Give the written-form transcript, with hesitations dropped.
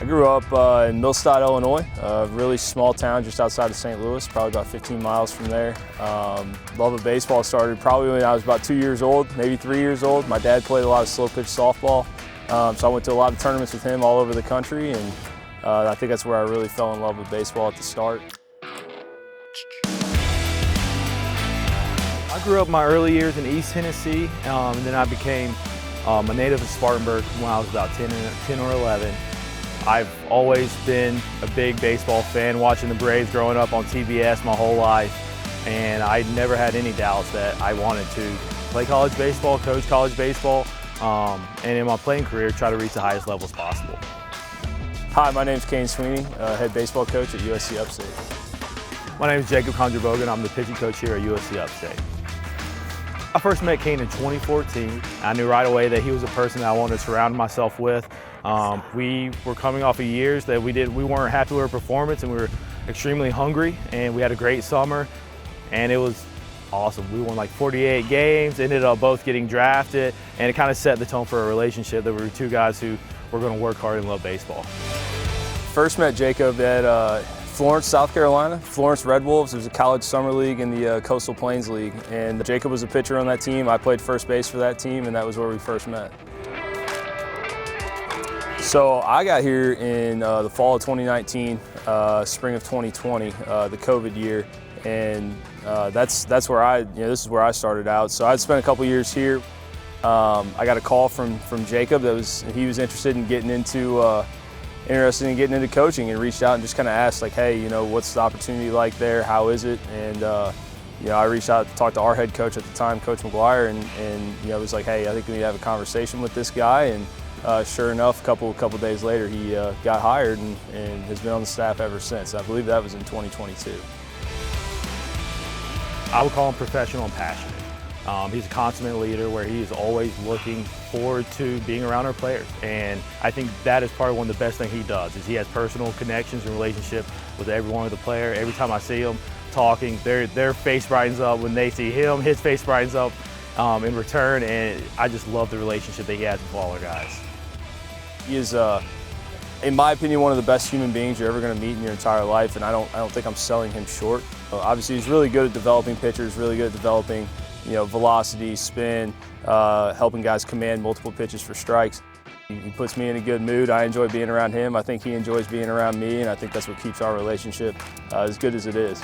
I grew up in Millstadt, Illinois, a really small town just outside of St. Louis, probably about 15 miles from there. Love of baseball started probably when I was about 2 years old, maybe 3 years old. My dad played a lot of slow pitch softball, so I went to a lot of tournaments with him all over the country, and I think that's where I really fell in love with baseball at the start. I grew up my early years in East Tennessee, and then I became a native of Spartanburg when I was about 10 or 11. I've always been a big baseball fan, watching the Braves growing up on TBS my whole life, and I never had any doubts that I wanted to play college baseball, coach college baseball, and in my playing career try to reach the highest levels possible. Hi, my name is Kane Sweeney, head baseball coach at USC Upstate. My name is Jacob Conjurbogan. I'm the pitching coach here at USC Upstate. I first met Kane in 2014. I knew right away that he was a person that I wanted to surround myself with. We were coming off of years that we weren't happy with our performance, and we were extremely hungry, and we had a great summer, and it was awesome. We won like 48 games, ended up both getting drafted, and it kind of set the tone for a relationship that we were two guys who were going to work hard and love baseball. First met Jacob at Florence, South Carolina, Florence Red Wolves. It was a college summer league in the Coastal Plains League, and Jacob was a pitcher on that team. I played first base for that team, and that was where we first met. So I got here in the fall of 2019, spring of 2020, the COVID year, and that's where this is where I started out. So I'd spent a couple years here. I got a call from Jacob he was interested in getting into coaching, and reached out and just kind of asked, like, hey, what's the opportunity like there? How is it? And I reached out to talk to our head coach at the time, Coach McGuire, and it was like, hey, I think we need to have a conversation with this guy. And sure enough, a couple days later, he got hired and has been on the staff ever since. I believe that was in 2022. I would call him professional and passionate. He's a consummate leader where he is always looking forward to being around our players. And I think that is probably one of the best things he does, is he has personal connections and relationship with every one of the player. Every time I see him talking, their face brightens up. When they see him, his face brightens up in return, and I just love the relationship that he has with all our guys. He is, in my opinion, one of the best human beings you're ever going to meet in your entire life, and I don't think I'm selling him short. Obviously, he's really good at developing pitchers, really good at developing velocity, spin, helping guys command multiple pitches for strikes. He puts me in a good mood. I enjoy being around him. I think he enjoys being around me, and I think that's what keeps our relationship as good as it is.